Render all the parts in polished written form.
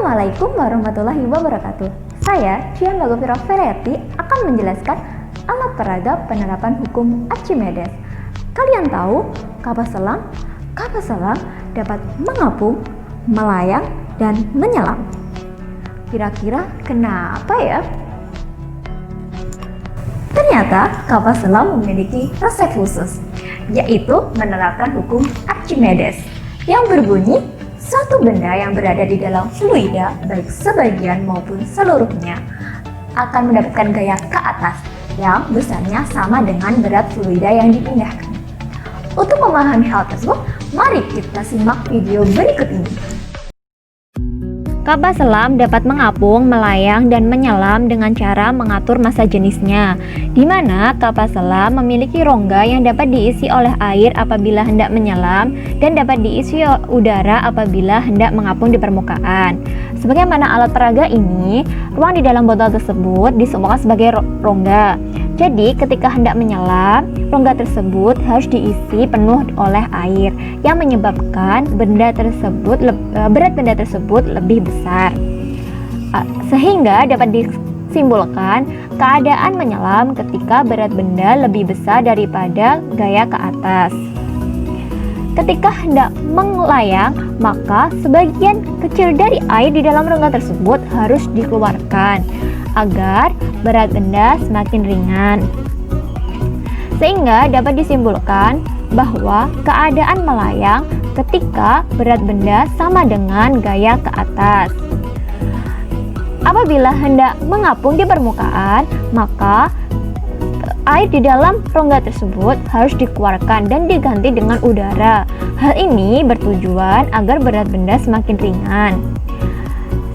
Assalamualaikum warahmatullahi wabarakatuh. Saya, Cian Lagofira Fereati, akan menjelaskan alat peraga penerapan hukum Archimedes. Kalian tahu kapal selam? Kapal selam dapat mengapung, melayang, dan menyelam. Kira-kira kenapa ya? Ternyata kapal selam memiliki resep khusus, yaitu menerapkan hukum Archimedes yang berbunyi suatu benda yang berada di dalam fluida, baik sebagian maupun seluruhnya, akan mendapatkan gaya ke atas yang besarnya sama dengan berat fluida yang dipindahkan. Untuk memahami hal tersebut, mari kita simak video berikut ini. Kapal selam dapat mengapung, melayang, dan menyelam dengan cara mengatur massa jenisnya, di mana kapal selam memiliki rongga yang dapat diisi oleh air apabila hendak menyelam dan dapat diisi udara apabila hendak mengapung di permukaan. Sebagaimana alat peraga ini, ruang di dalam botol tersebut disebut sebagai rongga. Jadi, ketika hendak menyelam, rongga tersebut harus diisi penuh oleh air yang menyebabkan berat benda tersebut lebih besar. Sehingga dapat disimpulkan keadaan menyelam ketika berat benda lebih besar daripada gaya ke atas. Ketika hendak melayang, maka sebagian kecil dari air di dalam rongga tersebut harus dikeluarkan agar berat benda semakin ringan. Sehingga dapat disimpulkan bahwa keadaan melayang ketika berat benda sama dengan gaya ke atas. Apabila hendak mengapung di permukaan, maka air di dalam rongga tersebut harus dikeluarkan dan diganti dengan udara. Hal ini bertujuan agar berat benda semakin ringan.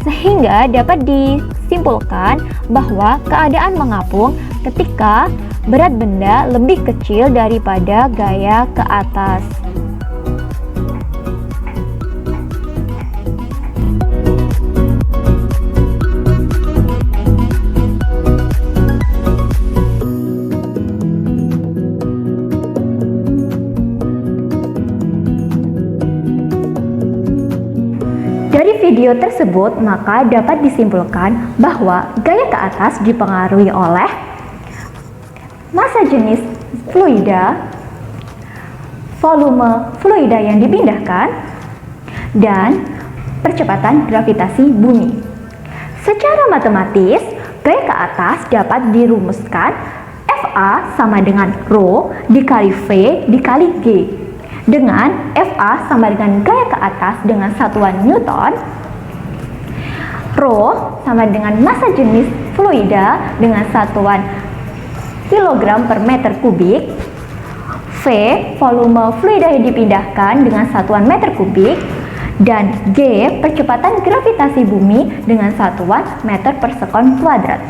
Sehingga dapat disimpulkan bahwa keadaan mengapung ketika berat benda lebih kecil daripada gaya ke atas. Dari video tersebut, maka dapat disimpulkan bahwa gaya ke atas dipengaruhi oleh massa jenis fluida, volume fluida yang dipindahkan, dan percepatan gravitasi bumi. Secara matematis, gaya ke atas dapat dirumuskan Fa sama dengan Rho dikali V dikali G, dengan Fa sama dengan gaya ke atas dengan satuan Newton, Rho sama dengan massa jenis fluida dengan satuan kilogram per meter kubik, V volume fluida yang dipindahkan dengan satuan meter kubik, dan G percepatan gravitasi bumi dengan satuan meter per sekon kuadrat.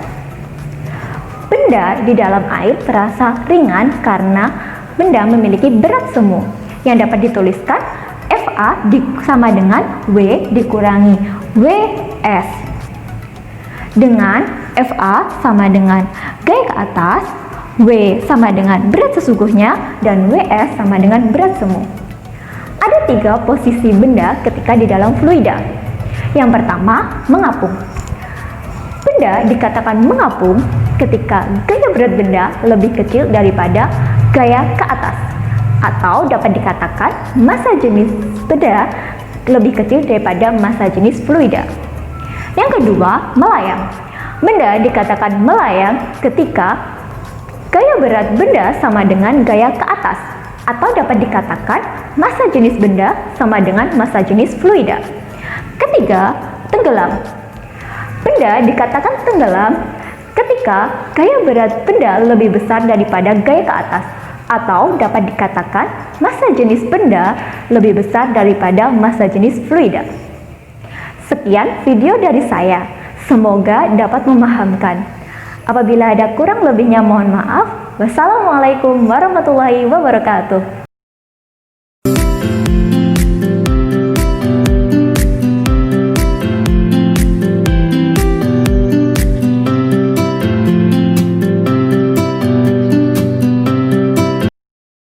Benda di dalam air terasa ringan karena benda memiliki berat semu yang dapat dituliskan Fa sama dengan W dikurangi Ws, dengan Fa sama dengan gaya ke atas, W sama dengan berat sesungguhnya, dan Ws sama dengan berat semu. Ada 3 posisi benda ketika di dalam fluida. Yang pertama, mengapung. Benda dikatakan mengapung ketika gaya berat benda lebih kecil daripada gaya ke atas, atau dapat dikatakan massa jenis benda lebih kecil daripada massa jenis fluida. Yang kedua, melayang. Benda dikatakan melayang ketika gaya berat benda sama dengan gaya ke atas, atau dapat dikatakan massa jenis benda sama dengan massa jenis fluida. Ketiga, tenggelam. Benda dikatakan tenggelam ketika gaya berat benda lebih besar daripada gaya ke atas, atau dapat dikatakan massa jenis benda lebih besar daripada massa jenis fluida. Sekian video dari saya, semoga dapat memahamkan. Apabila ada kurang lebihnya mohon maaf. Wassalamualaikum warahmatullahi wabarakatuh.